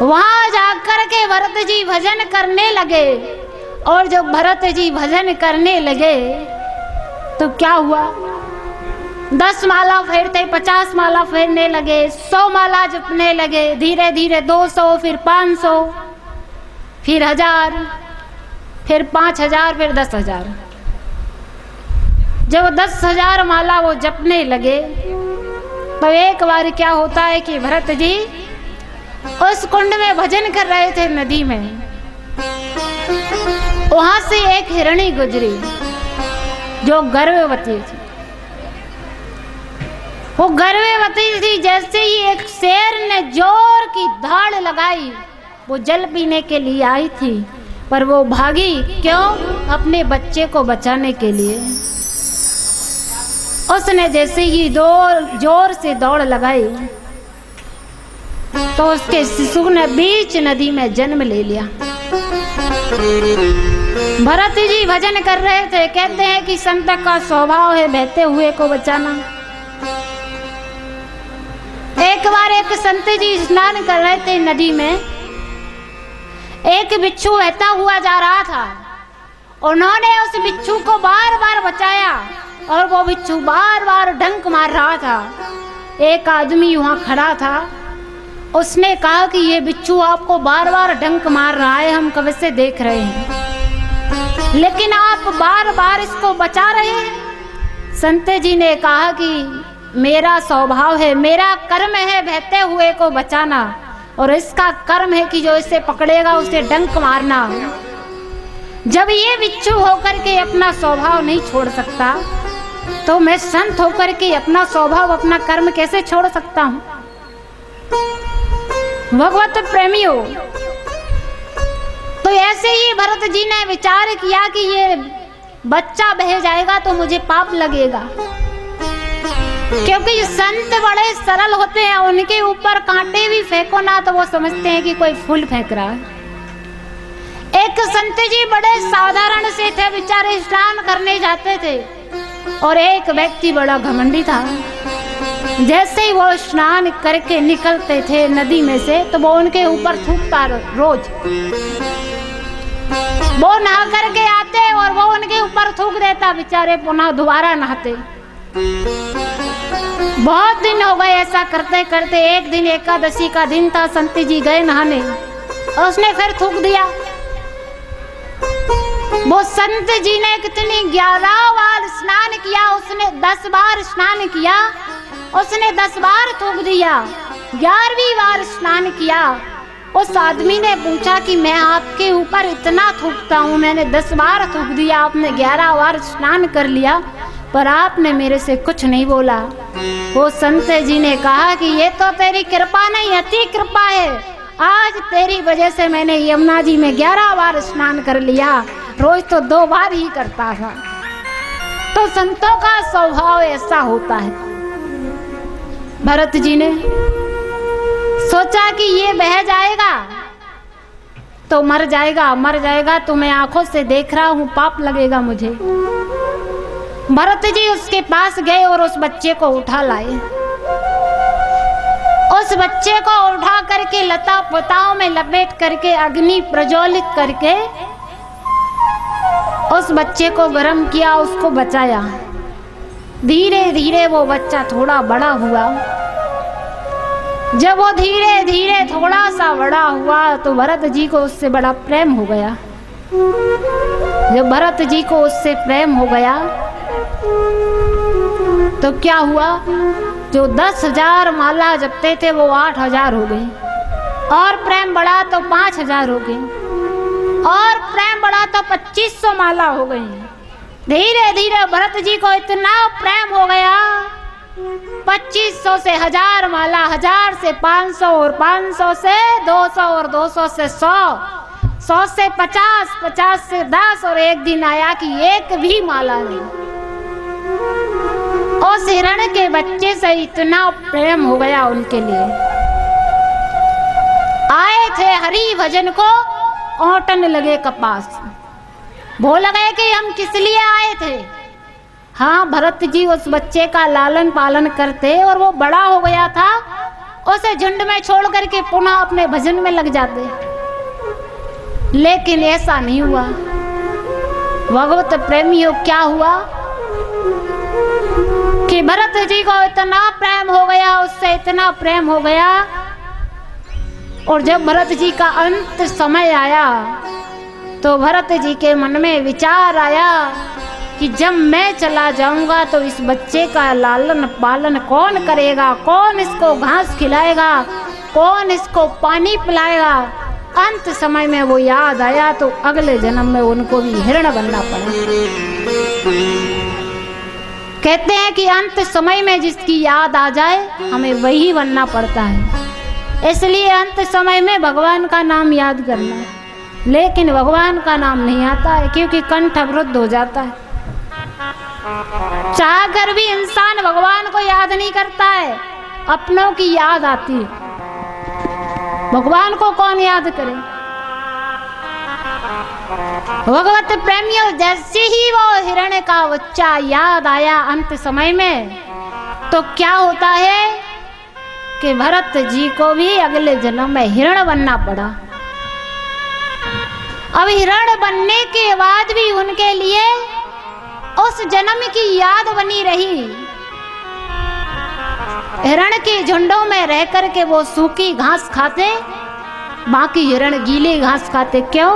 वहां जाकर के भरत जी भजन करने लगे। और जब भरत जी भजन करने लगे तो क्या हुआ, 10 माला फेरते 50 माला फेरने लगे, 100 माला जपने लगे, धीरे धीरे 200, फिर 500, फिर 1000, फिर 5000, फिर 10,000। जब 10,000 माला वो जपने लगे तो एक बार क्या होता है कि भरत जी उस कुंड में भजन कर रहे थे नदी में। वहां से एक हिरणी गुजरी जो गर्भवती थी। वो गर्भवती थी, जैसे ही एक शेर ने जोर की धाड़ लगाई, वो जल पीने के लिए आई थी, पर वो भागी। क्यों? अपने बच्चे को बचाने के लिए। उसने जैसे ही जोर से दौड़ लगाई तो उसके शिशु ने बीच नदी में जन्म ले लिया। भरत जी भजन कर रहे थे। कहते हैं कि संत का स्वभाव है बहते हुए को बचाना। एक बार एक संत जी स्नान कर रहे थे नदी में। एक बिच्छू बहता हुआ जा रहा था। उन्होंने उस बिच्छू को बार बार बचाया और वो बिच्छू बार बार डंक मार रहा था। एक आदमी वहां खड़ा था, उसने कहा कि ये बिच्छू आपको बार बार डंक मार रहा है, हम कब से देख रहे हैं, लेकिन आप बार बार इसको बचा रहे हैं। संत जी ने कहा कि मेरा स्वभाव है, मेरा कर्म है बहते हुए को बचाना, और इसका कर्म है कि जो इसे पकड़ेगा उसे डंक मारना। जब ये बिच्छू होकर के अपना स्वभाव नहीं छोड़ सकता तो मैं संत होकर के अपना स्वभाव अपना कर्म कैसे छोड़ सकता हूं। भगवत प्रेमियों, तो ऐसे ही भरत जी ने विचार किया कि ये बच्चा बह जाएगा तो मुझे पाप लगेगा, क्योंकि संत बड़े सरल होते हैं, उनके ऊपर कांटे भी फेंको ना तो वो समझते हैं कि कोई फूल फेंक रहा है। एक संत जी बड़े साधारण से थे, बेचारे स्नान करने जाते थे, और एक व्यक्ति बड़ा घमंडी था। जैसे ही वो स्नान करके निकलते थे नदी में से तो वो उनके ऊपर थूकता रोज। वो नहा करके आते और वो उनके ऊपर थूक देता, बेचारे पुनः दोबारा नहाते। बहुत दिन हो गए ऐसा करते करते। एक दिन एकादशी का दिन था, संत जी गए नहाने, उसने फिर थूक दिया। वो संत जी ने कितनी 11 बार स्नान किया, उसने 10 बार स्नान किया, उसने 10 बार थूक दिया। 11वीं बार स्नान किया। उस आदमी ने पूछा कि मैं आपके ऊपर इतना थूकता हूँ, मैंने 10 बार थूक दिया, आपने 11 बार स्नान कर लिया, पर आपने मेरे से कुछ नहीं बोला। वो संत जी ने कहा कि ये तो तेरी कृपा नहीं, अति कृपा है। आज तेरी वजह से मैंने यमुना जी में 11 बार स्नान कर लिया, रोज तो 2 बार ही करता था। तो संतों का स्वभाव ऐसा होता है। भरत जी ने सोचा कि ये बह जाएगा तो मर जाएगा, मर जाएगा तो मैं आंखों से देख रहा हूं, पाप लगेगा मुझे। भरत जी उसके पास गए और उस बच्चे को उठा लाए। उस बच्चे को उठा करके लता पताओं में लपेट करके अग्नि प्रज्वलित करके उस बच्चे को गर्म किया, उसको बचाया। धीरे धीरे वो बच्चा थोड़ा बड़ा हुआ। जब वो धीरे धीरे थोड़ा सा बड़ा हुआ तो भरत जी को उससे बड़ा प्रेम हो गया। जब भरत जी को उससे प्रेम हो गया तो क्या हुआ, जो 10,000 माला जपते थे वो 8,000 हो गए, और प्रेम बढ़ा तो 5,000 हो गए, और प्रेम बढ़ा तो 2,500 माला हो गई। धीरे धीरे भरत जी को इतना प्रेम हो गया, 2,500 से 1,000 माला, 1,000 से 500, और 500 से 200, और 200 से 100, 100 से 50, 50 से 10, और एक दिन आया कि एक भी माला नहीं। उस हिरण के बच्चे से इतना प्रेम हो गया उनके लिए। आए थे हरि भजन को, ओटन लगे कपास। बोल गए कि हम किस लिए आए थे। हाँ, भरत जी उस बच्चे का लालन पालन करते और वो बड़ा हो गया था उसे झुंड में छोड़ करके पुनः अपने भजन में लग जाते। लेकिन ऐसा नहीं हुआ। भगवत प्रेमियों, क्या हुआ कि भरत जी को इतना प्रेम हो गया, उससे इतना प्रेम हो गया, और जब भरत जी का अंत समय आया तो भरत जी के मन में विचार आया कि जब मैं चला जाऊंगा तो इस बच्चे का लालन पालन कौन करेगा, कौन इसको घास खिलाएगा, कौन इसको पानी पिलाएगा। अंत समय में वो याद आया तो अगले जन्म में उनको भी हिरण बनना पड़ा। कहते हैं कि अंत समय में जिसकी याद आ जाए हमें वही बनना पड़ता है। इसलिए अंत समय में भगवान का नाम याद करना है, लेकिन भगवान का नाम नहीं आता है क्योंकि कंठ अवरुद्ध हो जाता है। चाहकर भी इंसान भगवान को याद नहीं करता है, अपनों की याद आती है। भगवान को कौन याद करे। भगवत प्रेमियों, जैसे ही वो हिरण्य का बच्चा याद आया अंत समय में, तो क्या होता है कि भरत जी को भी अगले जन्म में हिरण बनना पड़ा। अब हिरण बनने के बाद भी उनके लिए उस जन्म की याद बनी रही। हिरण के झुंडों में रह करके वो सूखी घास खाते, बाकी हिरण गीली घास खाते। क्यों?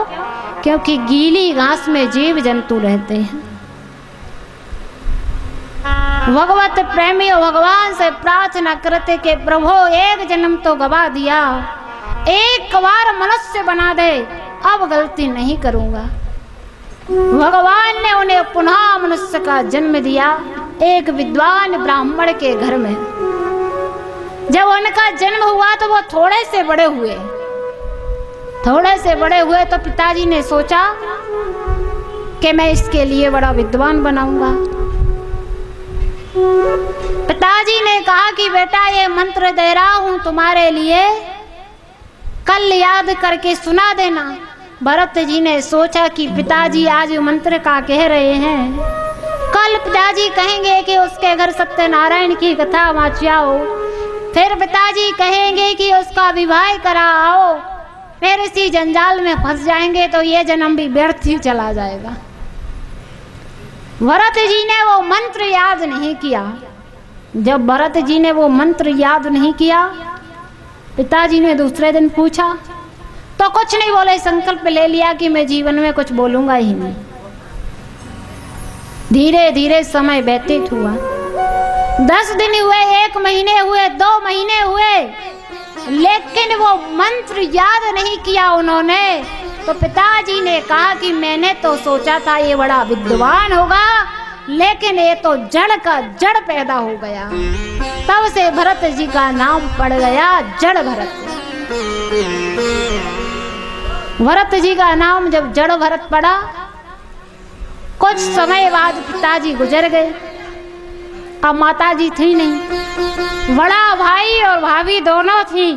क्योंकि गीली घास में जीव जंतु रहते हैं। भगवत प्रेमियों, भगवान से प्रार्थना करते कि प्रभु एक जन्म तो गवा दिया, एक बार मनुष्य बना दे, अब गलती नहीं करूंगा। भगवान ने उन्हें पुनः मनुष्य का जन्म दिया एक विद्वान ब्राह्मण के घर में। जब उनका जन्म हुआ तो वो थोड़े से बड़े हुए तो पिताजी ने सोचा कि मैं इसके लिए बड़ा विद्वान बनाऊंगा। पिताजी ने कहा कि बेटा ये मंत्र दे रहा हूं तुम्हारे लिए, कल याद करके सुना देना। भरत जी ने सोचा कि पिताजी आज मंत्र का कह रहे हैं, कल पिताजी कहेंगे कि उसके घर सत्यनारायण की कथा वाचियाओ, फिर पिताजी कहेंगे कि उसका विवाह कराओ, फिर इसी जंजाल में फंस जाएंगे तो ये जन्म भी व्यर्थ ही चला जाएगा। भरत जी ने वो मंत्र याद नहीं किया। जब भरत जी ने वो मंत्र याद नहीं किया, पिताजी ने दूसरे दिन पूछा तो कुछ नहीं बोले, संकल्प ले लिया कि मैं जीवन में कुछ बोलूंगा ही नहीं। धीरे धीरे समय व्यतीत हुआ। 10 दिन हुए, 1 महीने हुए, 2 महीने हुए, लेकिन वो मंत्र याद नहीं किया उन्होंने। तो पिताजी ने कहा कि मैंने तो सोचा था ये बड़ा विद्वान होगा, लेकिन ये तो जड़ का जड़ पैदा हो गया। तब से भरत जी का नाम पड़ गया जड़ भरत। भरत जी का नाम जब जड़ भरत पड़ा, कुछ समय बाद पिताजी गुजर गए। अब माता जी थी नहीं, बड़ा भाई और भाभी दोनों थी।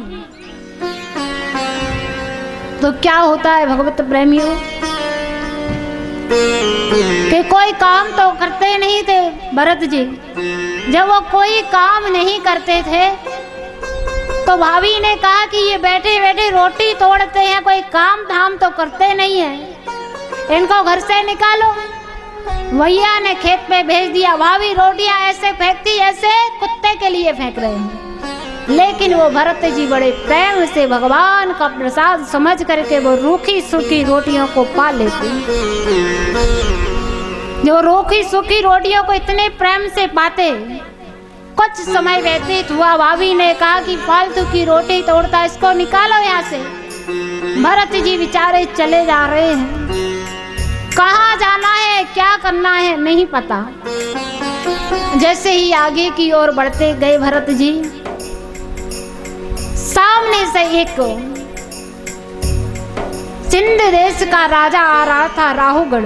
तो क्या होता है भगवत प्रेमियों कि कोई काम तो करते नहीं थे भरत जी। जब वो कोई काम नहीं करते थे तो भाभी ने कहा कि ये बैठे बैठे रोटी तोड़ते हैं, कोई काम धाम तो करते नहीं है, इनको घर से निकालो। भैया ने खेत पे भेज दिया। भाभी रोटियां ऐसे फेंकती ऐसे कुत्ते के लिए फेंक रहे हैं। लेकिन वो भरत जी बड़े प्रेम से भगवान का प्रसाद समझ करके वो रूखी सूखी रोटियों को पा लेते। जो रूखी सूखी रोटियों को इतने प्रेम से पाते। कुछ समय व्यतीत हुआ। भाभी ने कहा कि फालतू की रोटी तोड़ता, इसको निकालो यहाँ से। भरत जी बेचारे चले जा रहे हैं, कहाँ जाना है क्या करना है नहीं पता। जैसे ही आगे की ओर बढ़ते गए भरत जी, सामने से एक सिंध देश का राजा आ रहा था, राहुगढ़।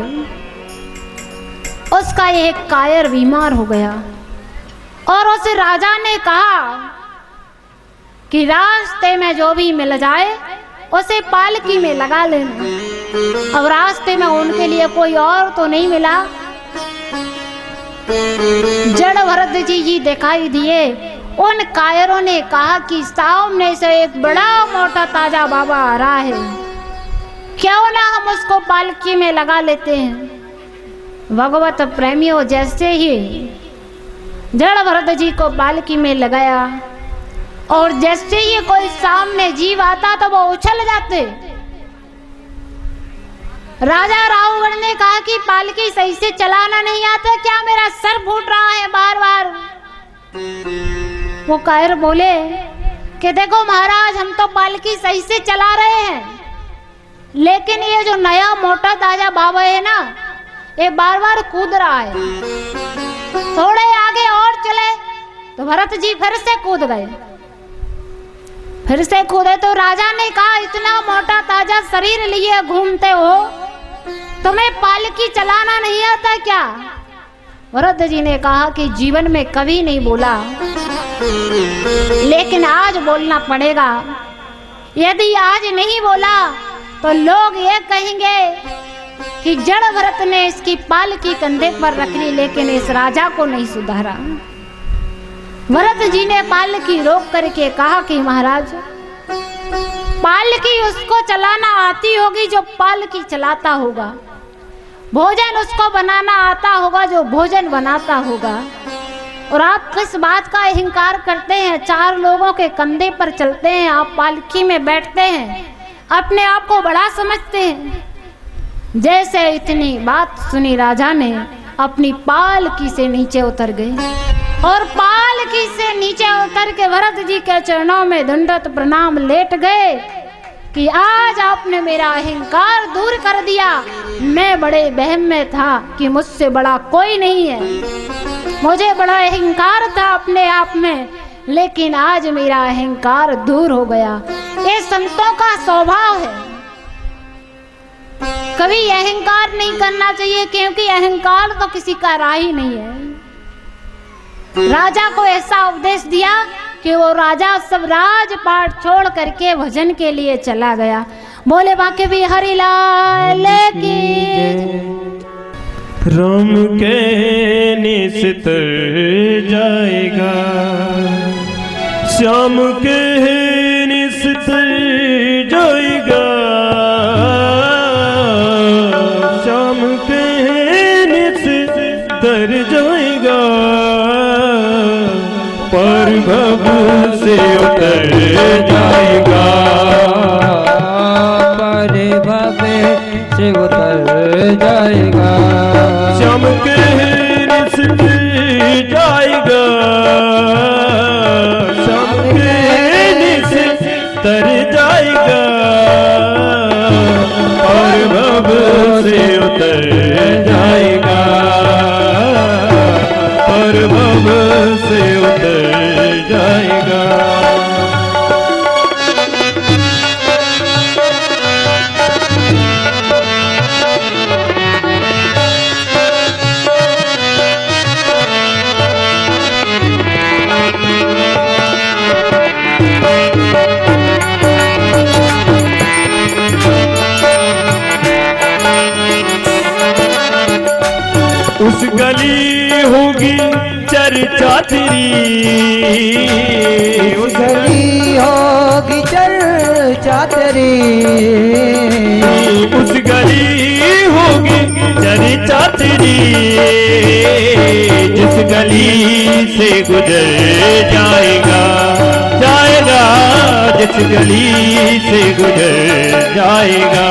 उसका एक कायर बीमार हो गया और उस राजा ने कहा कि रास्ते में जो भी मिल जाए उसे पालकी में लगा लेना। अब रास्ते में उनके लिए कोई और तो नहीं मिला। जड़ भरत जी दिखाई दिए उन कायरों ने कहा कि सामने से एक बड़ा मोटा ताजा बाबा आ रहा है, क्यों ना हम उसको पालकी में लगा लेते हैं। भगवत प्रेमियों, जैसे ही जड़ भरत जी को पालकी में लगाया और जैसे ही कोई सामने जीव आता तो वो उछल जाते। राजा रावण ने कहा कि पालकी सही से चलाना नहीं आता क्या, मेरा सर फूट रहा है बार बार। वो कायर बोले कि देखो महाराज, हम तो पालकी सही से चला रहे हैं, लेकिन ये जो नया मोटा ताजा बाबा है ना, ये बार बार कूद रहा है। थोड़े आगे और चले तो भरत जी फिर से कूद गए। फिर से कूदे तो राजा ने कहा, इतना मोटा ताजा शरीर लिए घूमते हो, तुम्हें पालकी चलाना नहीं आता क्या? भरत जी ने कहा कि जीवन में कभी नहीं बोला, लेकिन आज बोलना पड़ेगा। यदि आज नहीं बोला तो लोग ये कहेंगे कि जड़ भरत ने इसकी पालकी कंधे पर रख ली, लेकिन इस राजा को नहीं सुधारा। भरत जी ने पालकी रोक करके कहा कि महाराज, पालकी उसको चलाना आती होगी जो पालकी चलाता होगा, भोजन उसको बनाना आता होगा जो भोजन बनाता होगा, और आप किस बात का अहंकार करते हैं? 4 लोगों के कंधे पर चलते हैं, आप पालकी में बैठते हैं, अपने आप को बड़ा समझते हैं। जैसे इतनी बात सुनी, राजा ने अपनी पालकी से नीचे उतर गए और पालकी से नीचे उतर के भरत जी के चरणों में दंडवत प्रणाम लेट गए कि आज आपने मेरा अहंकार दूर कर दिया। मैं बड़े वहम में था कि मुझसे बड़ा कोई नहीं है, मुझे बड़ा अहंकार था अपने आप में, लेकिन आज मेरा अहंकार दूर हो गया। ये संतों का स्वभाव है, कभी अहंकार नहीं करना चाहिए, क्योंकि अहंकार तो किसी का राह ही नहीं है। राजा को ऐसा उपदेश दिया कि वो राजा सब राजपाट छोड़ करके भजन के लिए चला गया। बोले बाके भी हरि लाल की। राम के निस्तर जाएगा, श्याम के निस्तर जाएगा, श्याम के निस्तर जाएगा, पर भव से उतर जाएगा, पर भव से उतर जाएगा, श्याम के निस्तर जाएगा, श्याम के निस्तर जाएगा, पर भव से उतर जाएगा, पर भव से उतर जाएगा। उस गली होगी चर्चा तेरी, उस गली होगी चर्चा तेरी, उस गली होगी चर्चा तेरी, जिस गली से गुजर जाएगा, जाएगा, जिस गली से गुजर जाएगा।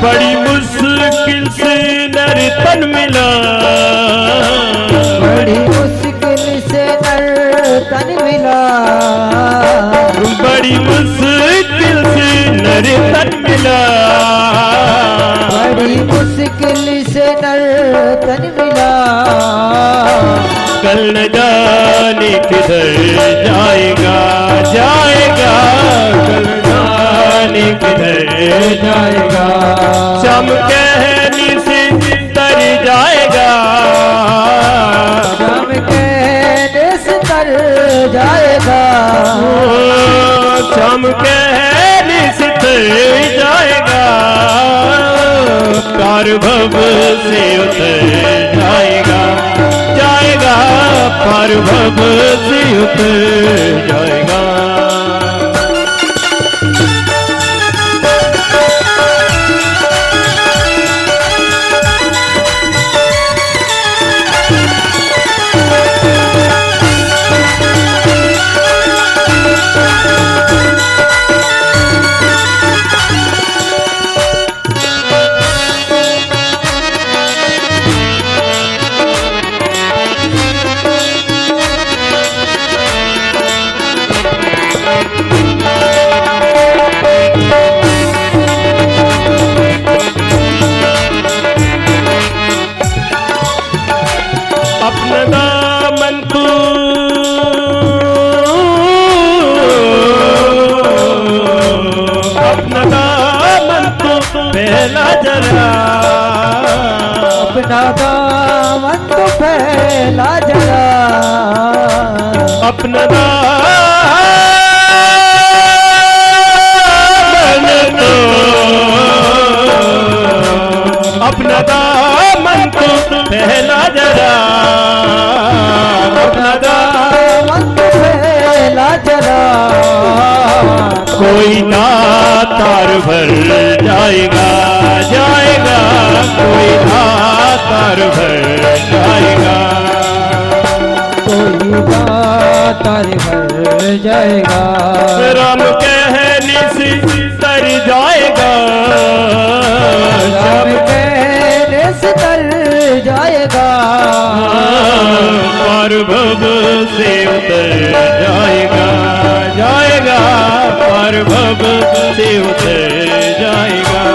बड़ी मुश्किल से नर्तन मिला, बड़ी मुश्किल से नर्तन मिला, बड़ी मुश्किल से नर तन मिला, बड़ी मुश्किल से नर तन मिला, कल न जाने किधर जाएगा, जाएगा कल न जाने किधर जाएगा, शाम कहनी से तर जाएगा, शाम कहने से तर जाएगा, शाम कहने से तर जाएगा, कार भव से उतर जाएगा, जाएगा पार भव से उतर जाएगा। अपना दामन तू अपना दामन तू पहला जरा, अपना दामन तो फैला जरा, अपना दामन तो अपना दामन तो पहला जरा, अपना दामन दामन तो फैला जरा, कोई ना तार भर जाएगा, जाएगा कोई ना तार भर जाएगा, कोई तार भर जाएगा, राम कहने से तर जाएगा, राम कहने से तर जाएगा, पार भव से उतर जाएगा, जाएगा पार भव से उतर जाएगा।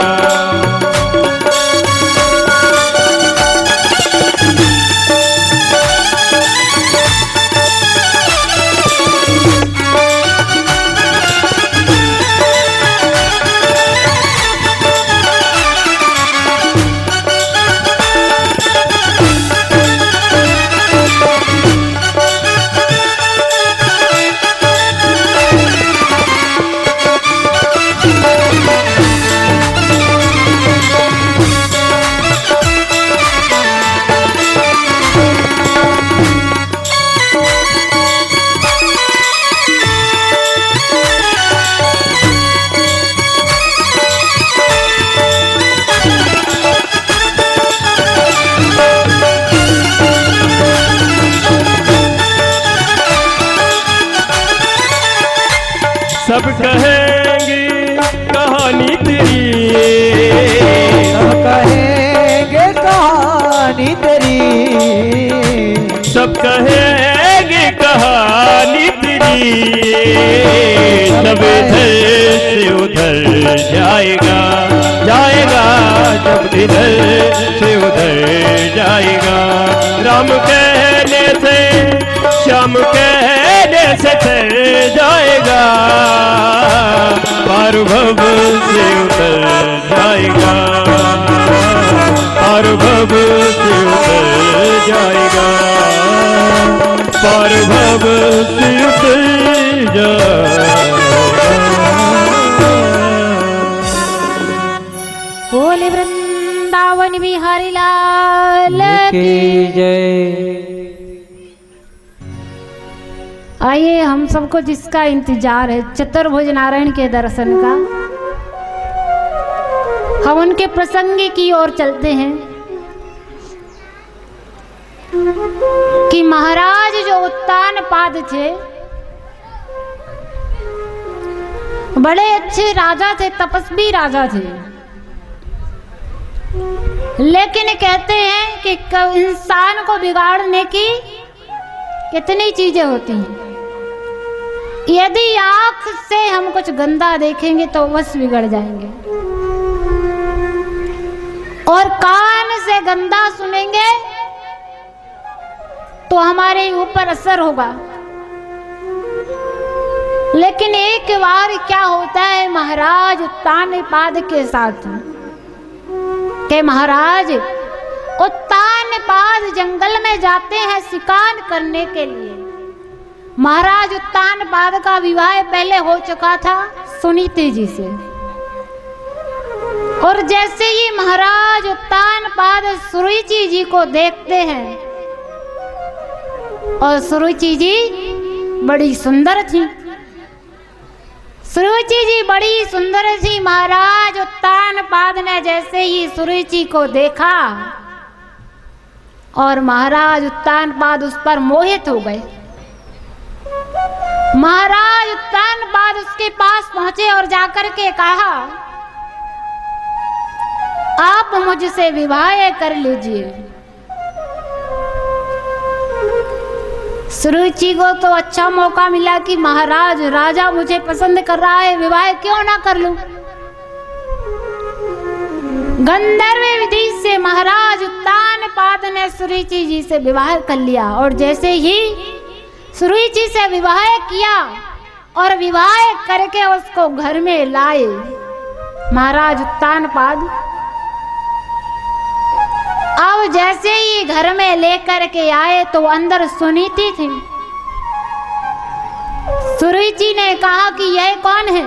सब कहेंगे कहानी तेरी, सब कहेंगे कहानी तेरी, सब कहेंगे कहानी तेरी, सब इधर से उधर जाएगा, जाएगा जब इधर से उधर जाएगा, राम कहने से श्याम कहने से तर जाएगा, पार भव से उतर जाएगा, पार भव से उतर जाएगा, पार भव से उतर जाएगा। बोले वृंदावन बिहारी लाल की जय। आइए हम सबको जिसका इंतजार है चतुर्भुज नारायण के दर्शन का, हम उनके प्रसंग की ओर चलते हैं कि महाराज जो उत्तान पाद थे बड़े अच्छे राजा थे, तपस्वी राजा थे, लेकिन कहते हैं कि इंसान को बिगाड़ने की कितनी चीजें होती हैं, यदि आंख से हम कुछ गंदा देखेंगे तो बस बिगड़ जाएंगे, और कान से गंदा सुनेंगे तो हमारे ऊपर असर होगा। लेकिन एक बार क्या होता है महाराज उत्तानपाद के साथ, के महाराज उत्तानपाद जंगल में जाते हैं शिकार करने के लिए। महाराज उत्तानपाद का विवाह पहले हो चुका था सुनीति जी से, और जैसे ही महाराज उत्तानपाद सुरुचि जी को देखते हैं, और सुरुचि जी बड़ी सुंदर थी, सुरुचि जी बड़ी सुंदर थी। महाराज उत्तानपाद ने जैसे ही सुरुचि को देखा और महाराज उत्तानपाद उस पर मोहित हो गए। महाराज उत्तानपाद उसके पास पहुंचे और जाकर के कहा, आप मुझसे विवाह कर लीजिए। सुरुचि को तो अच्छा मौका मिला कि महाराज राजा मुझे पसंद कर रहा है, विवाह क्यों ना कर लूं। गंधर्व विधि से महाराज उत्तानपाद ने सुरुचि जी से विवाह कर लिया, और जैसे ही सुरुचि से विवाह किया और विवाह करके उसको घर में लाए महाराज उत्तानपाद। अब जैसे ही घर में लेकर के आए तो अंदर सुनीति थी। सुरुचि ने कहा कि यह कौन है?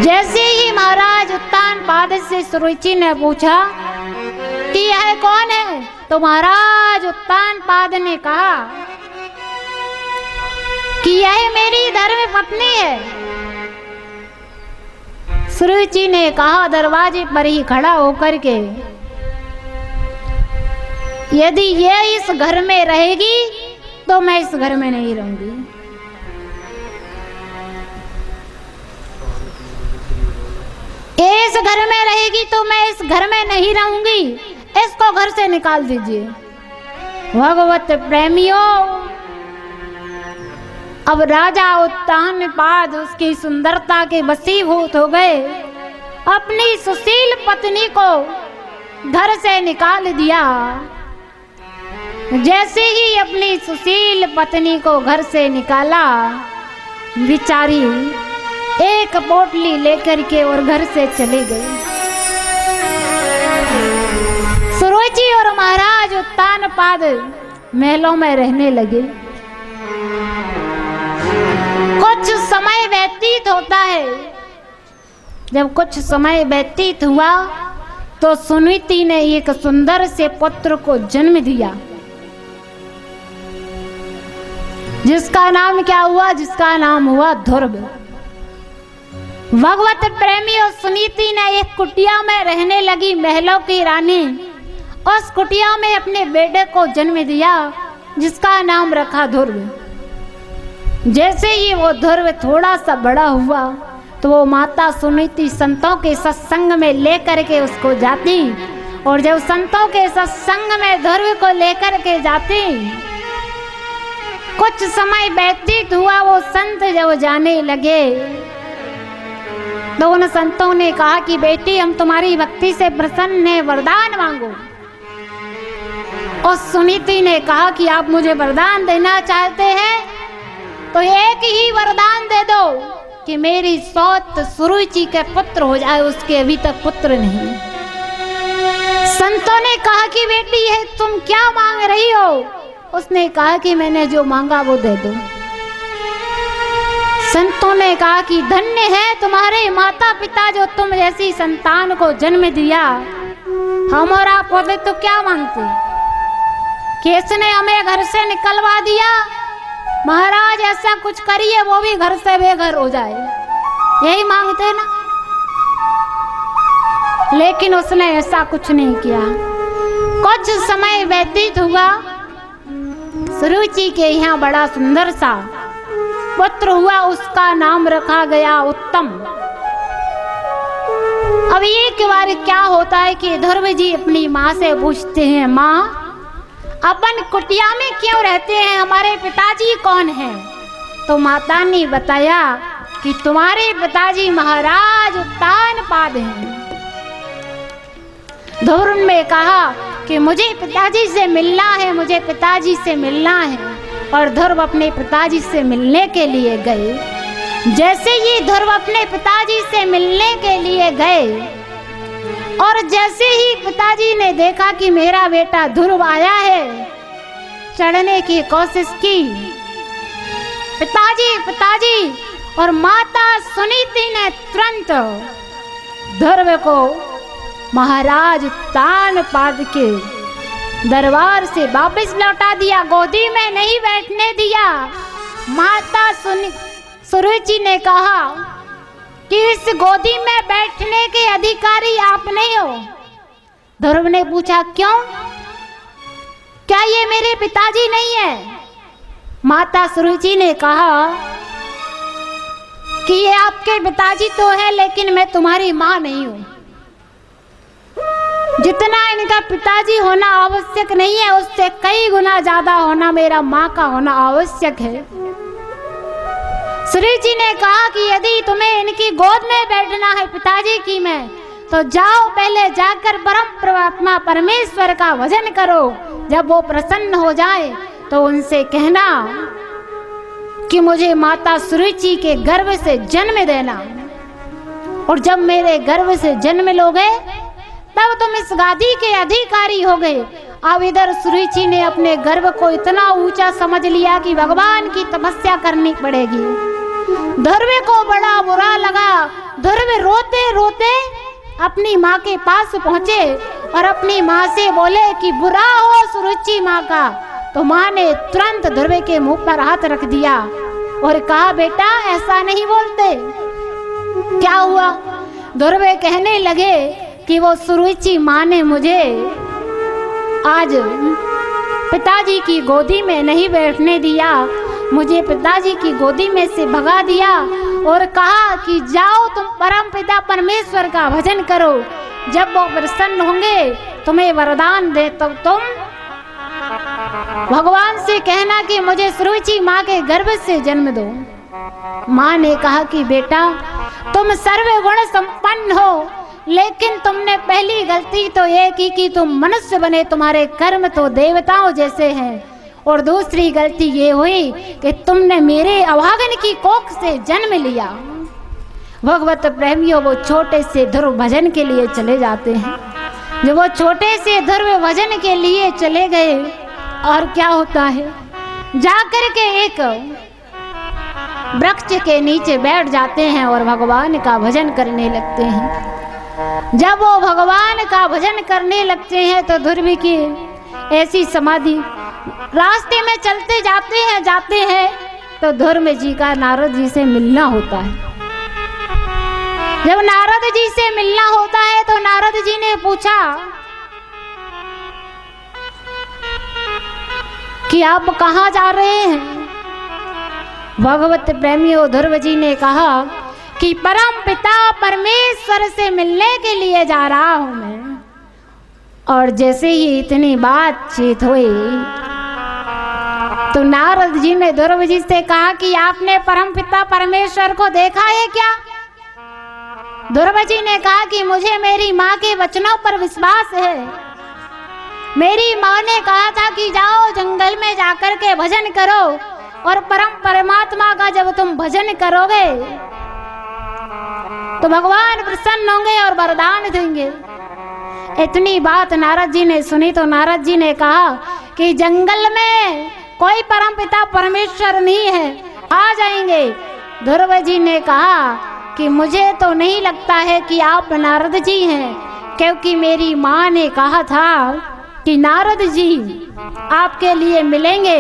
जैसे ही महाराज उत्तानपाद से सुरुचि ने पूछा कि यह कौन है, तो महाराज उत्तानपाद ने कहा कि यह मेरी धर्म पत्नी है। सुरुचि ने कहा दरवाजे पर ही खड़ा होकर के, यदि ये इस घर में रहेगी तो मैं इस घर में नहीं रहूंगी। इस घर में रहेगी तो मैं इस घर में नहीं रहूंगी, इसको घर से निकाल दीजिए। भगवत प्रेमियों, अब राजा उत्तानपाद उसकी सुंदरता के वशीभूत हो गए, अपनी सुशील पत्नी को घर से निकाल दिया। जैसे ही अपनी सुशील पत्नी को घर से निकाला, बेचारी एक पोटली लेकर के और घर से चले गई। सुरुचि और महाराज उत्तानपाद महलों में रहने लगे। कुछ समय व्यतीत होता है। जब कुछ समय व्यतीत हुआ तो सुनीति ने एक सुंदर से पुत्र को जन्म दिया, जिसका नाम क्या हुआ? जिसका नाम हुआ ध्रुव। भगवत प्रेमी और सुनीति ने एक कुटिया में रहने लगी, महलों की रानी। उस कुटिया में अपने बेटे को जन्म दिया, जिसका नाम रखा ध्रुव। जैसे ही वो ध्रुव थोड़ा सा बड़ा हुआ तो वो माता सुनीति संतों के सत्संग में लेकर के उसको जाती, और जब संतों के सत्संग में ध्रुव को लेकर के जाती, कुछ समय व्यतीत हुआ। वो संत जब जाने लगे तो उन संतों ने कहा कि बेटी, हम तुम्हारी भक्ति से प्रसन्न हैं, वरदान मांगो। और सुनीति ने कहा कि आप मुझे वरदान देना चाहते हैं तो एक ही वरदान दे दो कि मेरी सौत सुरुचि के पुत्र हो जाए, उसके अभी तक पुत्र नहीं। संतों ने कहा कि बेटी ये तुम क्या मांग रही हो? उसने कहा कि मैंने जो मांगा वो दे दो। संतों ने कहा कि धन्य है तुम्हारे माता पिता जो तुम जैसी संतान को जन्म दिया। हम और आप होते तो क्या मांगते कि इसने हमें घर से निकलवा दिया, महाराज ऐसा कुछ करिए वो भी घर से बेघर हो जाए, यही मांगते ना। लेकिन उसने ऐसा कुछ नहीं किया। कुछ समय व्यतीत हुआ। सुरुचि के यहाँ बड़ा सुंदर सा पुत्र हुआ, उसका नाम रखा गया उत्तम। अब एक बार क्या होता है कि ध्रुव जी अपनी माँ से पूछते हैं, माँ अपन कुटिया में क्यों रहते हैं, हमारे पिताजी कौन हैं? तो माता ने बताया कि तुम्हारे पिताजी महाराज उत्तानपाद हैं। ध्रुव ने कहा कि मुझे पिताजी से मिलना है, मुझे पिताजी से मिलना है। और ध्रुव अपने पिताजी से मिलने के लिए गए। जैसे ही ध्रुव अपने पिताजी से मिलने के लिए गए और जैसे ही पिताजी ने देखा कि मेरा बेटा ध्रुव आया है, चढ़ने की कोशिश की। पिताजी पिताजी, और माता सुनीति ने तुरंत ध्रुव को महाराज उत्तानपाद के दरबार से वापस लौटा दिया, गोदी में नहीं बैठने दिया। माता सुरुचि ने कहा कि इस गोदी में बैठने के अधिकारी आप नहीं हो। ध्रुव ने पूछा, क्यों? क्या ये मेरे पिताजी नहीं है? माता सुरुचि ने कहा कि ये आपके पिताजी तो है, लेकिन मैं तुम्हारी माँ नहीं हूं। जितना इनका पिताजी होना आवश्यक नहीं है, उससे कई गुना ज्यादा होना मेरा माँ का होना आवश्यक है। श्री जी ने कहा कि यदि तुम्हें इनकी गोद में बैठना है पिताजी की में, तो जाओ पहले जाकर परम परमात्मा परमेश्वर का भजन करो। जब वो प्रसन्न हो जाए तो उनसे कहना कि मुझे माता सुरुचि के गर्भ से जन्म देना, और जब मेरे गर्भ से जन्म लोगे तब तुम इस गादी के अधिकारी हो गए। अब इधर सुरुचि ने अपने गर्भ को इतना ऊंचा समझ लिया कि भगवान की तपस्या करनी पड़ेगी। ध्रुव को बड़ा बुरा लगा। ध्रुव रोते रोते अपनी माँ के पास पहुँचे और अपनी माँ से बोले कि बुरा हो सुरुचि माँ का। तो माँ ने तुरंत ध्रुव के मुंह पर हाथ रख दिया और कहा, बेटा ऐसा नहीं बोलते। क्या हुआ? ध्रुव कहने लगे कि वो सुरुचि माँ ने मुझे आज पिताजी की गोदी में नहीं बैठने दिया, मुझे पिताजी की गोदी में से भगा दिया और कहा कि जाओ तुम परम पिता परमेश्वर का भजन करो। जब वो प्रसन्न होंगे तुम्हें वरदान दे, तब तुम भगवान से कहना कि मुझे सुरुचि माँ के गर्भ से जन्म दो। माँ ने कहा कि बेटा तुम सर्वगुण संपन्न हो, लेकिन तुमने पहली गलती तो ये की कि तुम मनुष्य बने, तुम्हारे कर्म तो देवताओं जैसे हैं। और दूसरी गलती ये हुई कि तुमने मेरे अभागन की कोख से जन्म लिया। भगवत प्रेमियों, वो छोटे से ध्रुव भजन के लिए चले जाते हैं। जब वो छोटे से ध्रुव भजन के लिए चले गए, और क्या होता है, जाकर के एक वृक्ष के नीचे बैठ जाते हैं और भगवान का भजन करने लगते हैं। जब वो भगवान का भजन करने लगते हैं तो ध्रुव की ऐसी समाधि, रास्ते में चलते जाते हैं तो ध्रुव जी का नारद जी से मिलना होता है। जब नारद जी से मिलना होता है तो नारद जी ने पूछा कि आप कहाँ जा रहे हैं? भगवत प्रेमियों, ध्रुव जी ने कहा कि परम पिता परमेश्वर से मिलने के लिए जा रहा हूं मैं। और जैसे ही इतनी बातचीत हुई तो नारद जी ने ध्रुव जी से कहा कि आपने परम पिता परमेश्वर को देखा है क्या? ध्रुव जी ने कहा कि मुझे मेरी माँ के वचनों पर विश्वास है। मेरी माँ ने कहा था कि जाओ जंगल में जाकर के भजन करो, और परम परमात्मा का जब तुम भजन करोगे तो भगवान प्रसन्न होंगे और वरदान देंगे। इतनी बात नारद जी ने सुनी तो नारद जी ने कहा कि जंगल में कोई परम पिता परमेश्वर नहीं है, आ जाएंगे। ध्रुव जी ने कहा कि मुझे तो नहीं लगता है कि आप नारद जी हैं, क्योंकि मेरी माँ ने कहा था कि नारद जी आपके लिए मिलेंगे,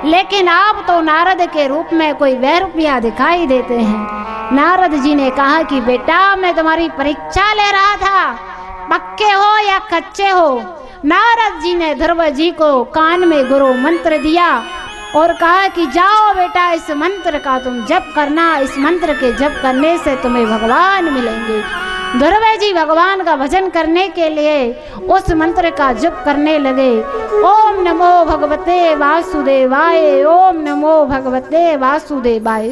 लेकिन आप तो नारद के रूप में कोई वैरूपिया दिखाई देते हैं। नारद जी ने कहा कि बेटा मैं तुम्हारी परीक्षा ले रहा था, पक्के हो या कच्चे हो। नारद जी ने ध्रुव जी को कान में गुरु मंत्र दिया और कहा कि जाओ बेटा इस मंत्र का तुम जप करना, इस मंत्र के जप करने से तुम्हें भगवान मिलेंगे। ध्रुव जी भगवान का भजन करने के लिए उस मंत्र का जप करने लगे। ओम नमो भगवते वासुदेवाय, ओम नमो भगवते वासुदेवाय।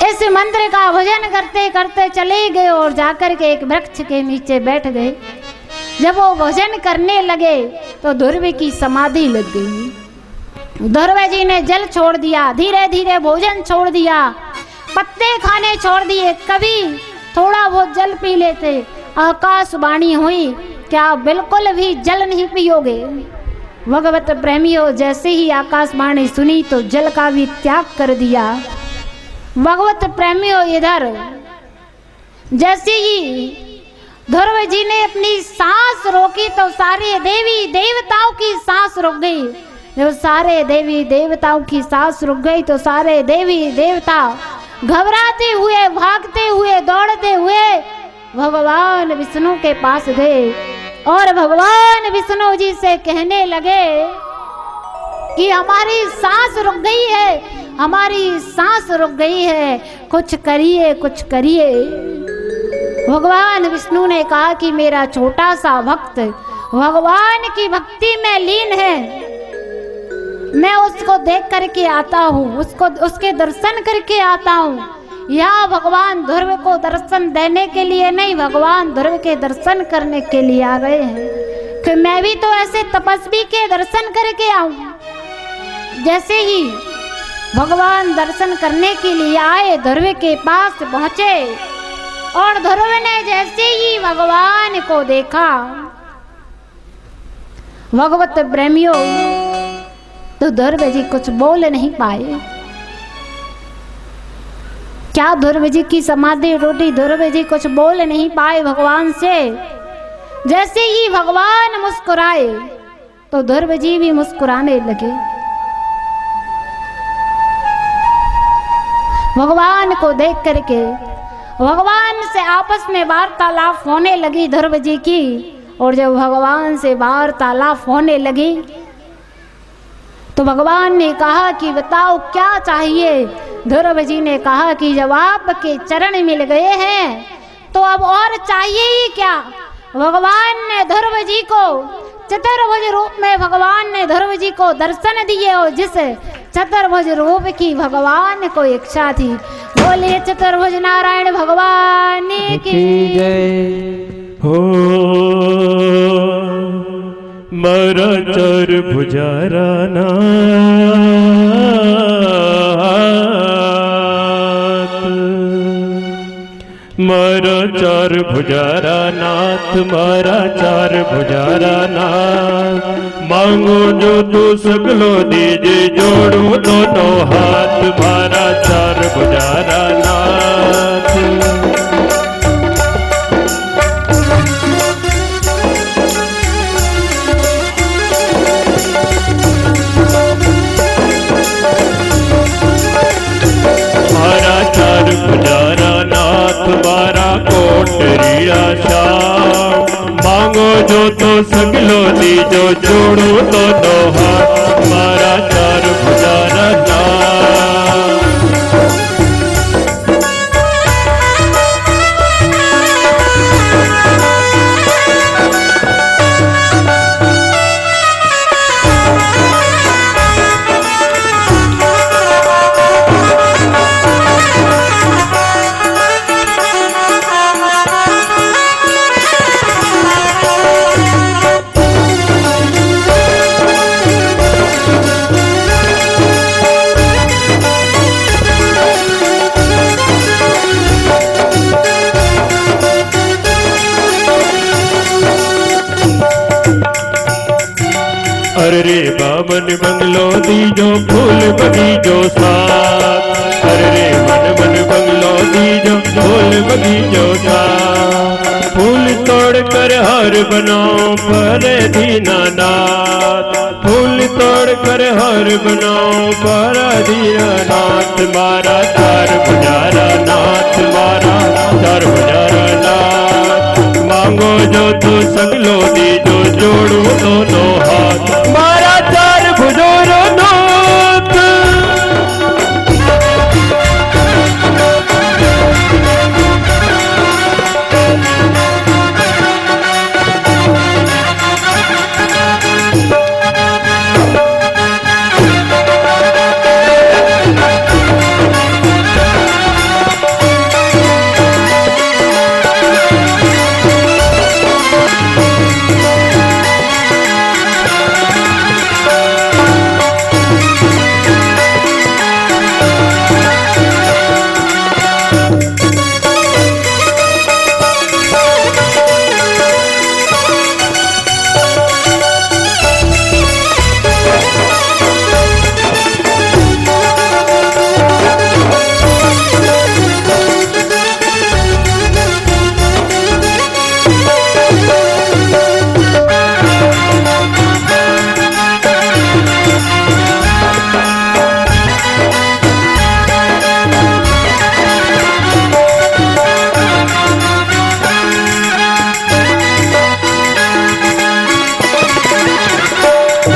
इस मंत्र का भजन करते करते चले गए और जाकर के एक वृक्ष के नीचे बैठ गए। जब वो भजन करने लगे तो ध्रुव की समाधि लग गई। ध्रुव जी ने जल छोड़ दिया, धीरे धीरे भोजन छोड़ दिया, पत्ते खाने छोड़ दिए, कभी थोड़ा बहुत जल पी लेते। आकाशवाणी हुई, क्या बिल्कुल भी जल नहीं पियोगे? भगवत प्रेमियों, जैसे ही आकाशवाणी सुनी तो जल का भी त्याग कर दिया। भगवत प्रेमियों, इधर जैसे ही ध्रुव जी ने अपनी सांस रोकी तो सारे देवी देवताओं की सांस रुक गई। जब सारे देवी देवताओं की सांस रुक गई तो सारे देवी देवता घबराते हुए, भागते हुए, दौड़ते हुए भगवान विष्णु के पास गए और भगवान विष्णु जी से कहने लगे कि हमारी सांस रुक गई है, हमारी सांस रुक गई है, कुछ करिए, कुछ करिए। भगवान विष्णु ने कहा कि मेरा छोटा सा भक्त भगवान की भक्ति में लीन है, मैं उसको देख करके आता हूँ, उसके दर्शन करके आता हूँ। यहाँ भगवान ध्रुव को दर्शन देने के लिए नहीं, भगवान ध्रुव के दर्शन करने के लिए आ गए हैं कि मैं भी तो ऐसे तपस्वी के दर्शन करके आऊँ। जैसे ही भगवान दर्शन करने के लिए आए, ध्रुव के पास पहुँचे और ध्रुव ने जैसे ही भगवान को देखा, भगवत प्रेमियों, तो ध्रुव जी कुछ बोल नहीं पाए। क्या ध्रुव जी की समाधि टूटी? ध्रुव जी कुछ बोल नहीं पाए भगवान से। जैसे ही भगवान मुस्कुराए तो ध्रुव जी भी मुस्कुराने लगे। भगवान को देख करके भगवान से आपस में वार्तालाप होने लगी ध्रुव जी की। और जब भगवान से वार्तालाप होने लगी तो भगवान ने कहा कि बताओ क्या चाहिए? ध्रुव जी ने कहा कि जब आपके चरण मिल गए हैं तो अब और चाहिए ही क्या? भगवान ने ध्रुव जी को चतुर्भुज रूप में भगवान ने ध्रुव जी को दर्शन दिए और जिस चतुर्भुज रूप की भगवान को इच्छा थी, बोले चतुर्भुज नारायण भगवान की जय। हो मारा चार भुजारा मारा चार भुजारा नाथ, मारा चार भुजारा नाथ। मांगो जो तू सगलो दीजे, जोड़ू दोनों हाथ, मारा चार भुजारा नाथ। मारा चार भुजारा नाथ, मारा कोटरी आशा। मांगो जो तो सगलो दीजो, जोड़ो दोनों हाथ, मारा चार भुजारा नाथ। अरे रे बामन बंगलो दीजो, फूल बगीचो साथ। अरे रे मन बंगलो दीजो, फूल बगीचो साथ। फूल तोड़ कर हार बनाओ परे दीनानाथ, फूल तोड़ कर हार बनाओ परा दीनानाथ। मारा चार भुजारा नाथ, मारा चार भुजारा नाथ। मांगो जो तू सगलो दीजो, जोड़ू दोनों हाथ, मारा चार भुजोर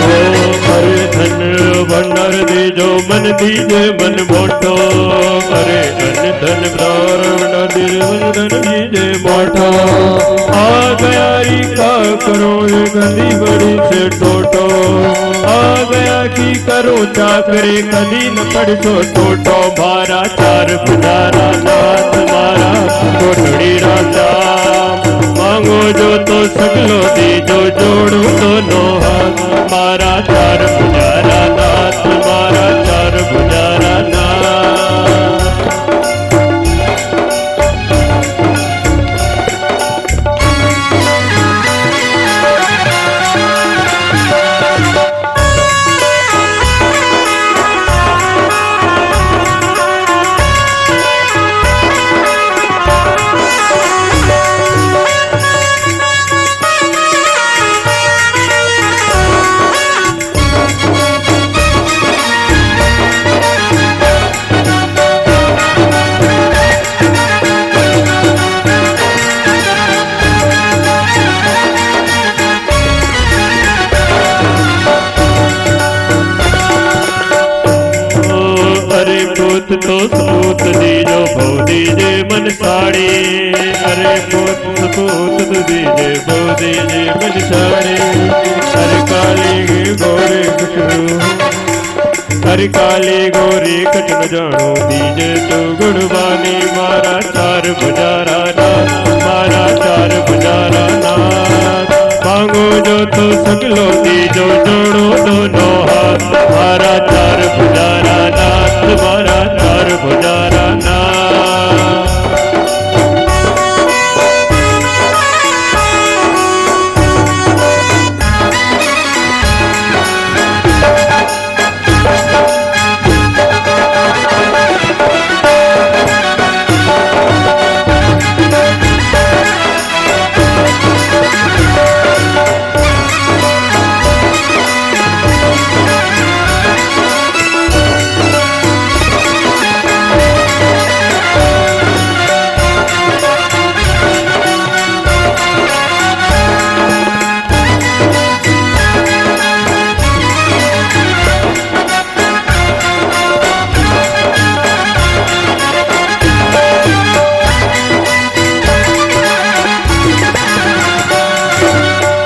अरे धन भंडार दीजो मन दीजे मन मोटो अरे धन धन भंडार दीजे मन धन दीजे मोटो आ गया री का करो गंदी बड़ी से टोटो आ गया की करो चाकरे कदी न पड़ो टोटो भारा चार पुजारा नाथ मारा कोटड़ी राजा मांगो जो तो सकलो दीजो जोड़ो दोनों हाथ मारा चार पुजारा नाथ मारा चार पुजारा नाथ। तो सूत दीजो भो दीजे मन साड़ी अरे पूत दीजे भो दीजे मन साड़ी हर काली गोरे कटू हर काली गोरी कटन जानो दीजे तो गुणवानी मारा चार बुजारा नाथ मारा चार बुजारा नाथ मांगो जो तो सकलो दीजो जोड़ो दोनों हाथ मारा चार बुजारा नाथ मारा चार बुजारा नाथ।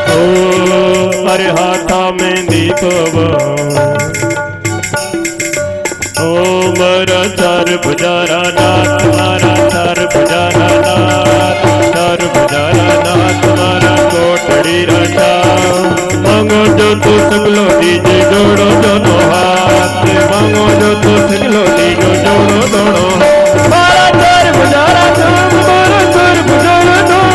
हमारे हाथा में दीप ओ मरा चार बुजारा नाथ मारा चार बुजारा नाथ चार बुजारा नाथ मारा कोटड़ी राजा मांगो जो तू सकलो दीजे जोड़ो दोनों हाथ मांगो जो तू सकलो दीजो जोड़ो दोनों मारा चार बुजारा नाथ मारा चार बुजारा नाथ।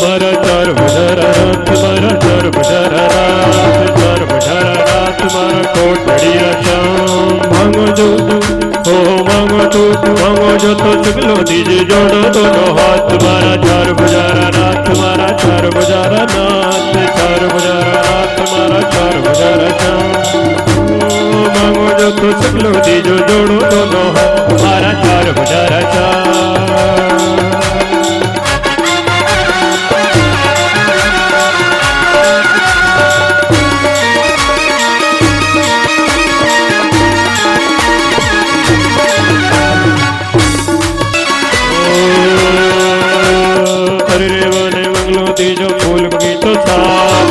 मारा चार बुजारा नाथ मारा चार बुजारा नाथ चार बुजारा नाथ मारा कोटड़ी राजा मांगो जो मांगो जो तो सकलो दीजे जोड़ो दोनों हाथ मारा चार बुजारा नाथ मारा चार बुजारा नाथ चार बुजारा नाथ मारा चार बुजारा मांगो जो तो सकलो दीजो जोड़ो दोनों हाथ मारा चार बुजारा दीजो फूल बगीचो साथ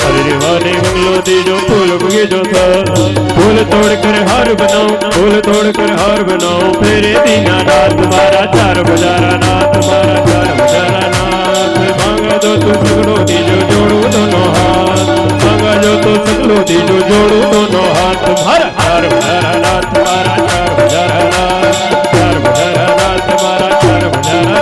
अरे रे वाले बंगलो दीजो फूल बगीचो साथ फूल तोड़ कर हार बनाओ, फूल तोड़ कर हार बनाओ। मेरे दीनानाथ तुम्हारा चार बजारा नाथ, तुम्हारा चार बजारा नाथ। मांगा जो तू सगलो दीजो जोड़ू दोनों हाथ, मांगा जो तू सगलो दीजो जोड़ू दोनों हाथ। तुम्हारा चार बजारा नाथ, तुम्हारा चार बजारा नाथ, चार बजारा नाथ, तुम्हारा चार बजारा नाथ।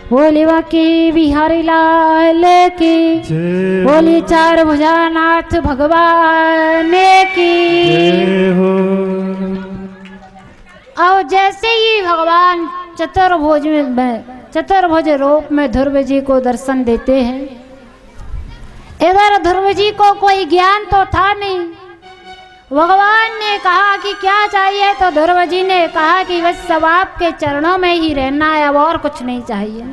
बोली बाकी बिहारी लाल की, बोली चार भुजानाथ भगवान की। और जैसे ही भगवान चतुर्भुज रूप में ध्रुव जी को दर्शन देते हैं, इधर ध्रुव जी को कोई ज्ञान तो था नहीं। भगवान ने कहा कि क्या चाहिए, तो ध्रुव जी ने कहा कि बस सब आपके चरणों में ही रहना है, अब और कुछ नहीं चाहिए।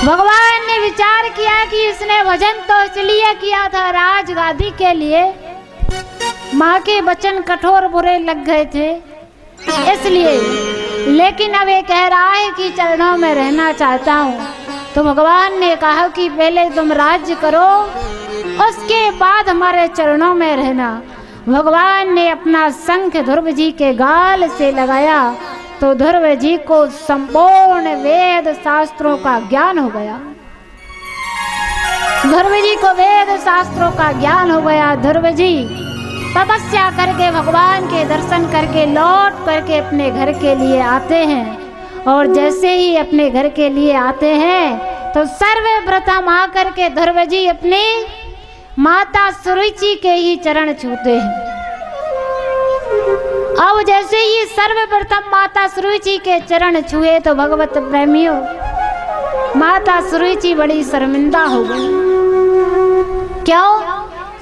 भगवान ने विचार किया कि इसने भजन तो इसलिए किया था राजगादी के लिए, माँ के वचन कठोर बुरे लग गए थे इसलिए, लेकिन अब ये कह रहा है कि चरणों में रहना चाहता हूँ। तो भगवान ने कहा कि पहले तुम राज्य करो, उसके बाद हमारे चरणों में रहना। भगवान ने अपना शंख ध्रुव जी के गाल से लगाया तो ध्रुव जी को संपूर्ण वेद शास्त्रों का ज्ञान हो गया। ध्रुव जी को वेद शास्त्रों का ज्ञान हो गया। ध्रुव जी तपस्या करके भगवान के दर्शन करके लौट करके अपने घर के लिए आते हैं। और जैसे ही अपने घर के लिए आते हैं तो सर्वप्रथम आकर के ध्रुव जी अपनी माता सुरुचि के ही चरण छूते हैं। अब जैसे ही सर्वप्रथम माता सुरुचि के चरण छुए तो भगवत प्रेमियों, माता सुरुचि बड़ी शर्मिंदा हो गई। क्यों?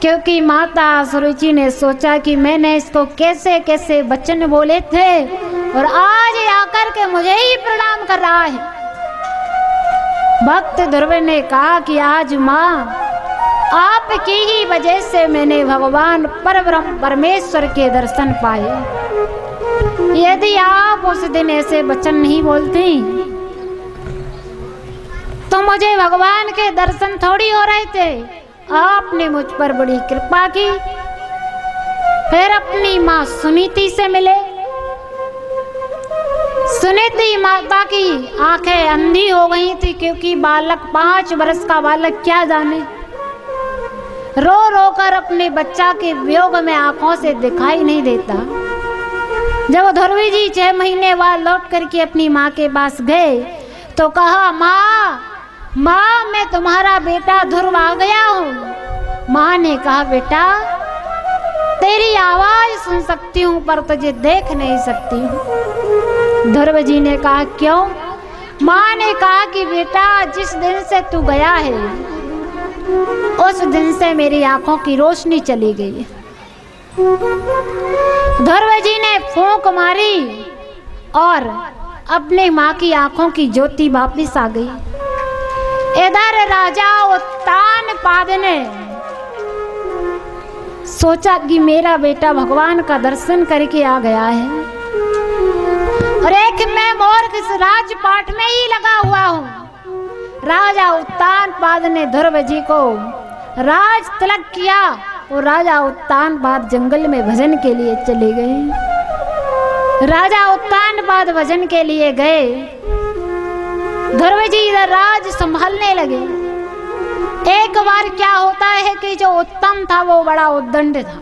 क्योंकि माता सुरुचि ने सोचा कि मैंने इसको कैसे कैसे वचन बोले थे और आज आकर के मुझे ही प्रणाम कर रहा है। भक्त ध्रुव ने कहा कि आज माँ आपकी ही वजह से मैंने भगवान परब्रह्म परमेश्वर के दर्शन पाए। यदि आप उस दिन ऐसे वचन नहीं बोलती तो मुझे भगवान के दर्शन थोड़ी हो रहे थे। आपने मुझ पर बड़ी कृपा की। फिर अपनी माँ सुनीति से मिले। सुनीति माता की आंखें अंधी हो गई थी, क्योंकि बालक 5 वर्ष का बालक क्या जाने, रो रो कर अपने बच्चा के वियोग में आंखों से दिखाई नहीं देता। जब ध्रुव जी 6 महीने बाद लौट करके अपनी माँ के पास गए तो कहा, माँ मैं तुम्हारा बेटा ध्रुव आ गया हूँ। माँ ने कहा, बेटा तेरी आवाज सुन सकती हूँ पर तुझे देख नहीं सकती हूँ। ध्रुव जी ने कहा, क्यों? माँ ने कहा कि बेटा जिस दिन से तू गया है उस दिन से मेरी आंखों की रोशनी चली गई। ध्रुव जी ने फूंक मारी और अपने माँ की आंखों की ज्योति वापिस आ गई। इधर राजा उत्तानपाद ने सोचा कि मेरा बेटा भगवान का दर्शन करके आ गया है और एक मैं मूर्ख इस राजपाट में ही लगा हुआ हूँ। राजा उत्तानपाद ने ध्रुव जी को राज तिलक किया और राजा उत्तानपाद जंगल में भजन के लिए चले गए। राजा उत्तानपाद भजन के लिए गए। ध्रुव जी इधर राज संभालने लगे। एक बार क्या होता है कि जो उत्तम था वो बड़ा उद्दंड था।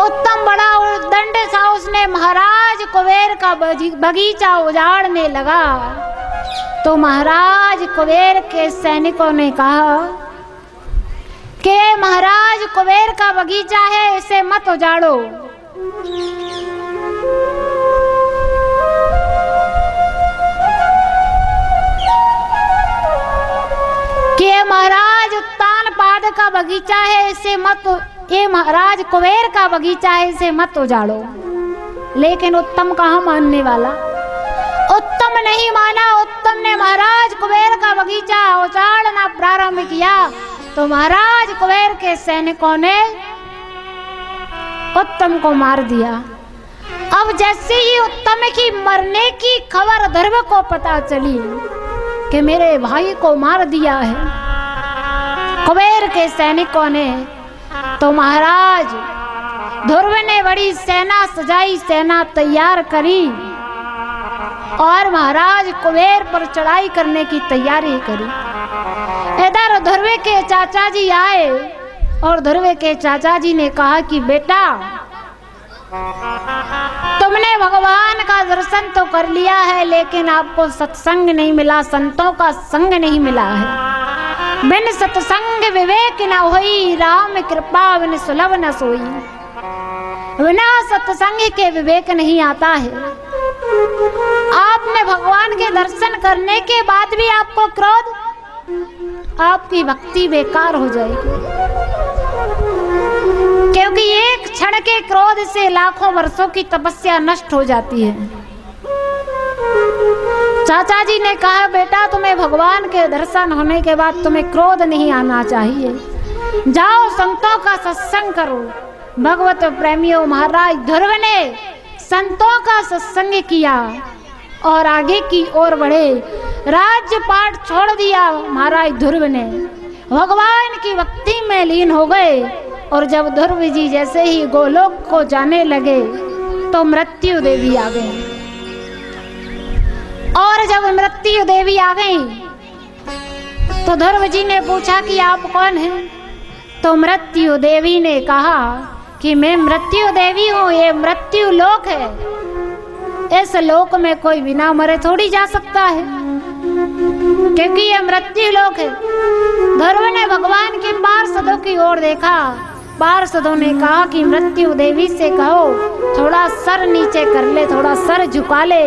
उत्तम बड़ा उद्दंड था, उसने महाराज कुबेर का बगीचा उजाड़ने लगा। तो महाराज कुबेर के सैनिकों ने कहा कि महाराज कुबेर का बगीचा है, इसे मत उजाड़ो। कि महाराज उत्तानपाद का बगीचा है, इसे मत, ये महाराज कुबेर का बगीचा है, इसे मत उजाड़ो। लेकिन उत्तम कहाँ मानने वाला, उत्तम नहीं माना। उत्तम ने महाराज कुबेर का बगीचा उजाड़ना प्रारंभ किया तो महाराज कुबेर के सैनिकों ने उत्तम को मार दिया। अब जैसे ही उत्तम की मरने की खबर ध्रुव को पता चली कि मेरे भाई को मार दिया है कुबेर के सैनिकों ने, तो महाराज ध्रुव ने बड़ी सेना सजाई, सेना तैयार करी और महाराज कुबेर पर चढ़ाई करने की तैयारी करी। इधर ध्रुव के चाचा जी आए और ध्रुव के चाचा जी ने कहा कि बेटा, तुमने भगवान का दर्शन तो कर लिया है, लेकिन आपको सत्संग नहीं मिला, संतों का संग नहीं मिला है। बिन सत्संग विवेक न होई, राम कृपा बिन सुलभ न सोई। बिना सत्संग के विवेक नहीं आता है। आपने भगवान के दर्शन करने के बाद भी आपको क्रोध, आपकी भक्ति बेकार हो जाएगी। क्योंकि एक क्षण के क्रोध से लाखों वर्षों की तपस्या नष्ट हो जाती है। चाचा जी ने कहा बेटा, तुम्हें भगवान के दर्शन होने के बाद तुम्हें क्रोध नहीं आना चाहिए, जाओ संतों का सत्संग करो। भगवत प्रेमियों, महाराज ध्रुव ने संतों का सत्संग किया और आगे की ओर बढ़े। राज्य पाठ छोड़ दिया महाराज ध्रुव ने, भगवान की भक्ति में लीन हो गए। और जब ध्रुव जी जैसे ही गोलोक को जाने लगे तो मृत्यु देवी आ गई। और जब मृत्यु देवी आ गई तो ध्रुव जी ने पूछा कि आप कौन हैं? तो मृत्यु देवी ने कहा कि मैं मृत्यु देवी हूँ, ये मृत्यु लोक है, इस लोक में कोई बिना मरे थोड़ी जा सकता है, क्योंकि ये मृत्यु लोक है। ध्रुव ने भगवान के पार्षदों की ओर देखा। पार्षदों ने कहा कि मृत्यु देवी से कहो थोड़ा सर नीचे कर ले, थोड़ा सर झुका ले।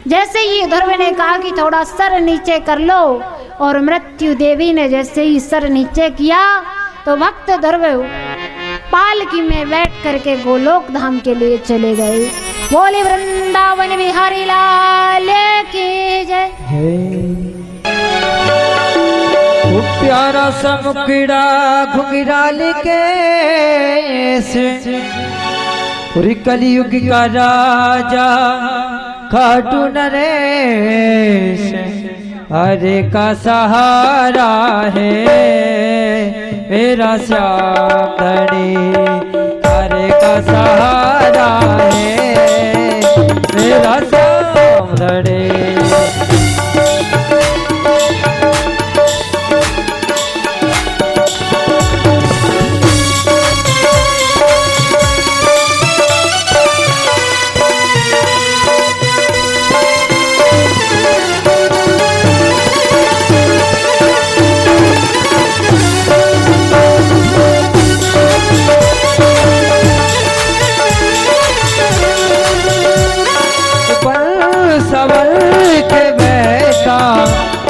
जैसे ही ध्रुव ने कहा कि थोड़ा सर नीचे कर लो, और मृत्यु देवी ने जैसे ही सर नीचे किया तो भक्त ध्रुव पालकी में बैठ करके गोलोक धाम के लिए चले गए। बोले वृंदावन बिहारी लाल की जय। प्यारा सा मुखड़ा घुंघराल केस, कलयुग का राजा खाटू नरेश, हरे का सहारा है मेरा श्याम धनी, हरे का सहारा है मेरा श्याम धनी।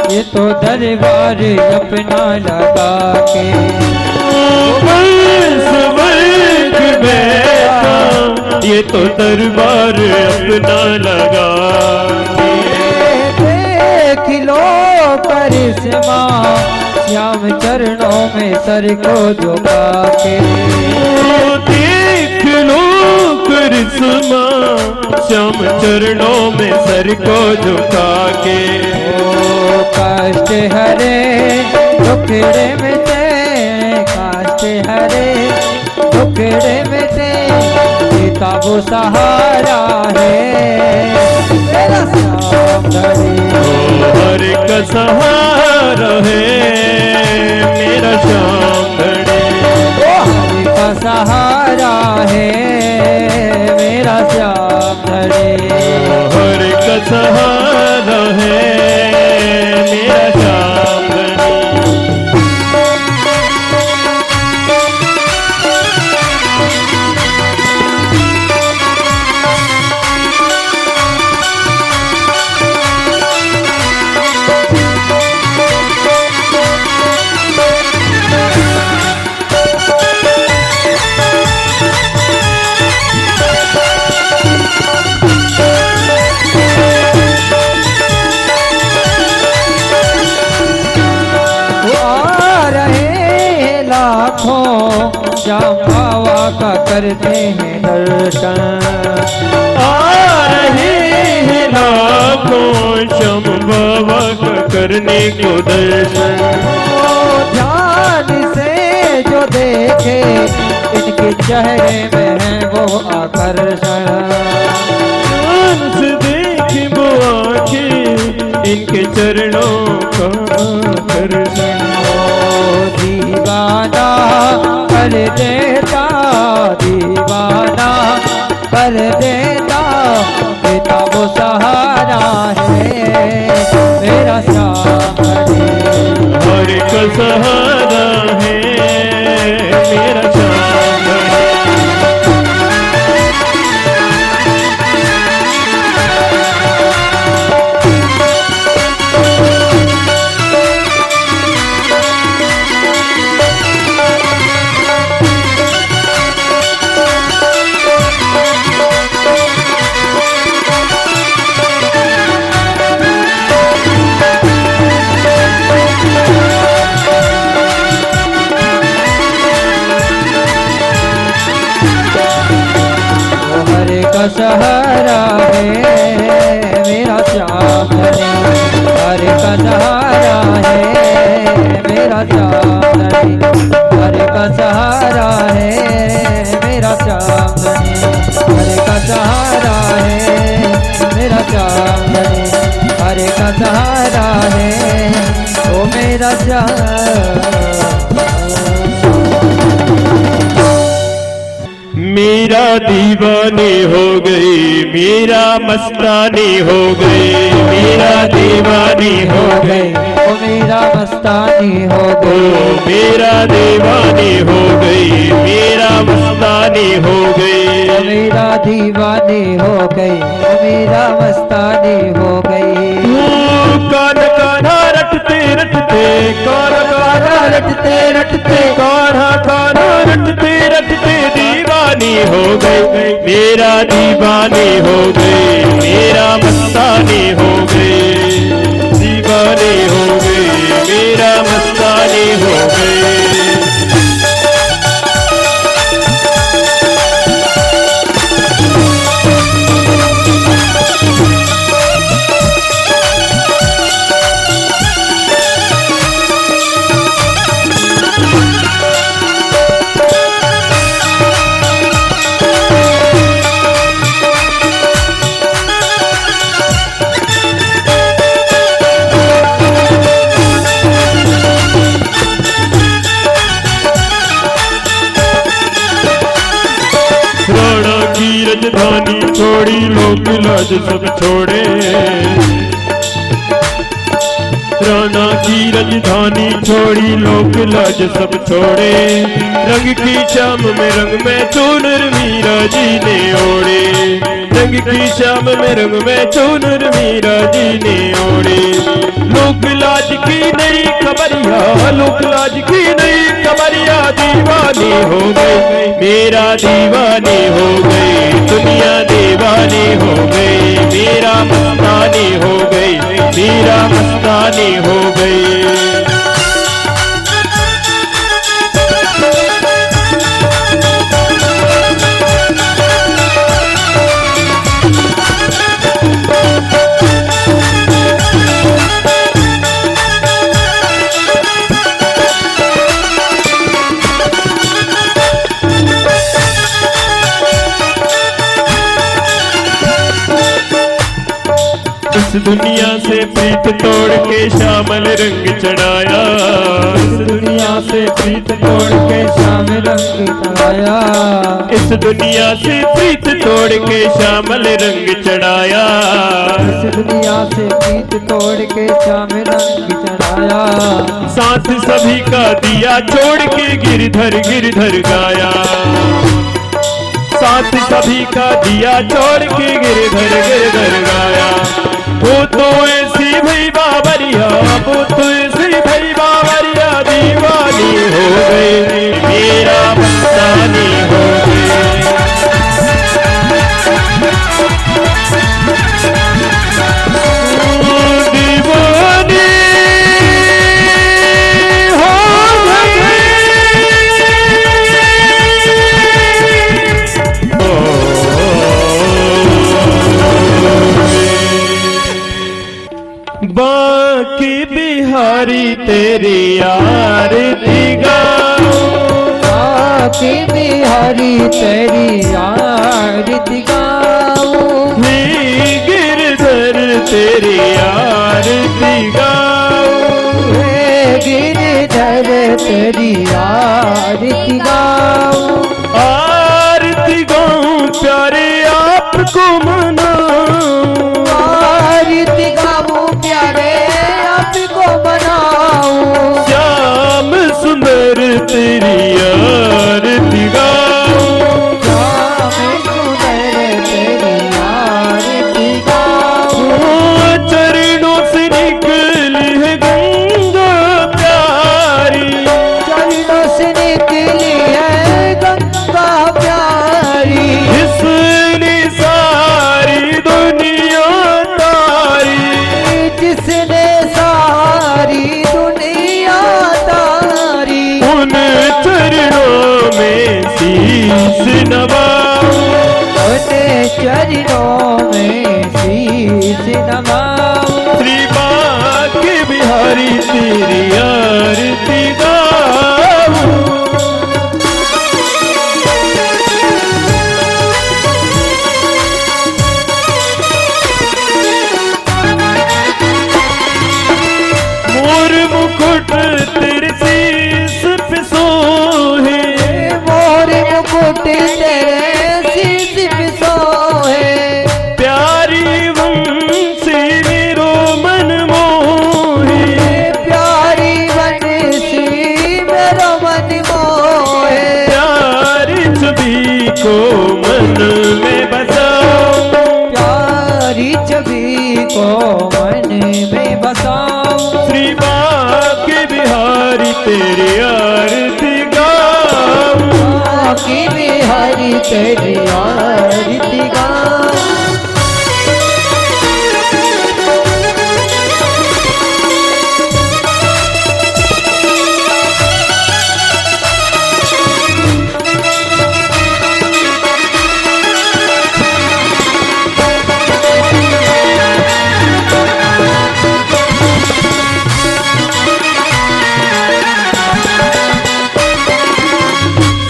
ये तो दरबार अपना लगा के बैठा, ये तो दरबार अपना लगा के। देख लो करिश्मा श्याम चरणों में सर को झुका के, देख लो करिश्मा श्याम चरणों में सर को झुका के। कष्ट हरे टुकड़े मिटे, कष्ट हरे टुकड़े मिटे, पिता वो सहारा है मेरा श्याम धनी। हर एक का सहारा है मेरा श्याम धनी। हर एक का सहारा है मेरा श्याम धनी। हर एक का सहारा है मेरा श्याम धनी। श्याम बाबा का करते हैं दर्शन। आ रहे हैं लाखों श्याम बाबा का करने को दर्शन। ध्यान से जो देखे इनके चेहरे में है वो आकर्षण। ध्यान से देखे वो आंखें इनके चरणों का आकर्षण। दीवाना कर देता दीवाना कर देता पिता वो सहारा है मेरा श्याम धनी। हर एक सहारा है मेरा श्याम धनी। सहारा है मेरा श्याम धनी। हर का सहारा है मेरा श्याम धनी। हर का सहारा है मेरा श्याम धनी। हर का सहारा है मेरा श्याम धनी। हर का सहारा है ओ मेरा श्याम। मेरा दीवानी हो गई मेरा मस्तानी हो गई। मेरा दीवानी हो गई ओ मेरा मस्तानी हो गई। मेरा दीवानी हो गई मेरा मस्तानी हो गई। मेरा दीवानी हो गई मेरा मस्तानी हो गई। कान कान्हा रटते रटते कान कान्हा रटते रटते कान्हा कान्हा रटते रटते दीवानी हो गई। मेरा दीवानी हो गई मेरा मस्तानी हो गई। दीवानी हो गई मेरा मस्तानी हो गई। राजधानी छोड़ी लोक लाज सब छोड़े। राणा की राजधानी छोड़ी लोक लाज सब छोड़े। रंग की शाम में रंग में चूनर मीरा जी ने ओढ़े। रंग की शाम में रंग में चूनर मीरा जी ने ओढ़े। लोक लाज की नई खबरिया लोक लाज की नई खबरिया दीवानी हो गई। मेरा दीवानी हो गई दुनिया दीवानी हो गई। मेरा मस्तानी हो गई मेरा मस्तानी हो गई। इस दुनिया से प्रीत तोड़ के श्यामल रंग चढ़ाया, इस दुनिया से प्रीत तोड़ के श्याम रंग चढ़ाया, इस दुनिया से प्रीत तोड़ के श्यामल रंग चढ़ाया, इस दुनिया से प्रीत तोड़ के श्याम रंग चढ़ाया। साथ सभी का दिया छोड़ के गिरधर गाया, साथ सभी का दिया छोड़ के गिरधर गाया। वो तो ऐसी भई बाबरिया, वो तो ऐसी भई बाबरिया, दीवानी हो गई मेरा मस्तानी हो गई। दीवानी हो गई। बाकी बिहारी तेरी आरती गाऊं, बाकी बिहारी तेरी आरती गाऊं, हे गिरधर तेरी आरती गाऊं, हे गिरधर तेरी आरती गाऊं, आरती गाऊं प्यारे आपको मनाऊं, आरती गाऊं प्यारे आपको बनाऊं, श्याम सुंदर तेरी आरती गाऊं, श्याम सुंदर तेरी आरती गाऊं, चरणों से निकली है गंगा प्यारी, चरणों से निकली है गंगा प्यारी, इसने सारी दुनिया तारी, जिसने सारी दुनिया तारी, उन चरणों में शीश नवाऊं, उन चरणों में शीश नवाऊं, श्री बांके बिहारी तेरी आरती गाऊं। मोर मुकुट तेरे शीश पे सोहे, मोर मुकुट तेरे शीश पे सोहे, प्यारी वंशी मेरो मन मोहे, प्यारी वंशी मेरो मन मोहे, प्यारी छवि को मन में बसाऊं, प्यारी छवि को मन में बसाऊं, श्री बांके बिहारी तेरी आरती गाऊं, बाकी बिहारी तेरी आरती गाऊं।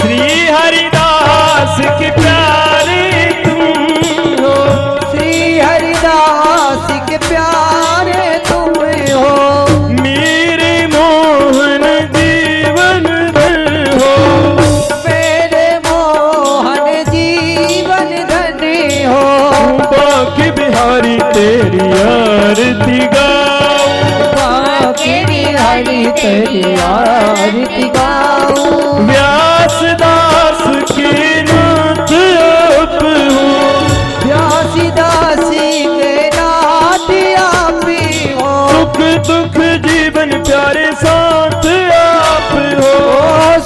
श्री हरिदास के प्यारे तुम हो, श्री हरिदास के प्यारे तुम हो, मेरे मोहन जीवन धन हो, मेरे मोहन जीवन धन्य हो, बांके बिहारी तेरी आरती गाऊं, बाकी बिहारी तेरी आरती गाऊं, व्यास दास के नाथ आप हो, व्यासी दासी के नाथ आप ही हो, सुख दुख जीवन प्यारे साथ आप हो,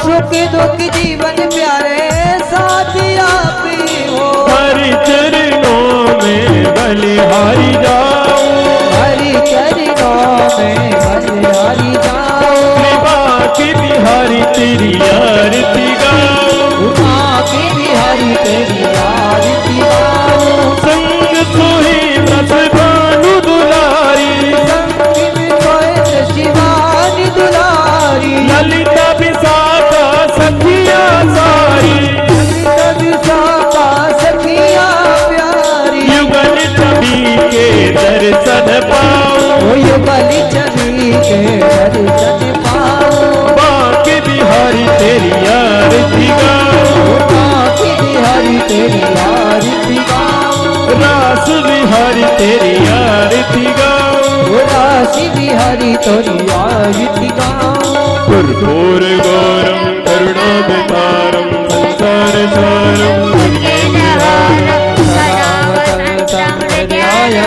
सुख दुख जीवन प्यारे साथ आप ही हो, हरि चरणों में बलिहारी जाऊं, हरि चरणों में बलिहारी जाओ, बांके बिहारी तेरी आरती गाऊं, बाकी बिहारी तेरी आरती गाओ, संग सोही व्रत भानु दुलारी, संग में कोई शिवानी दुलारी, ललिता विशाखा सखिया सारी, ललिता विशाखा सखिया प्यारी, युगल छवि के दर्शन दर्शन पाओ। बांके बिहारी तेरी आरती गाओ, बांके बिहारी तेरी आरती गाओ। रास बिहारी तेरी आरती गाओ, राशि बिहारी तेरी आरती गाओ। कर्पूर गौरम करुणावतारम संसार सारम सदा वसंतं हृदयाय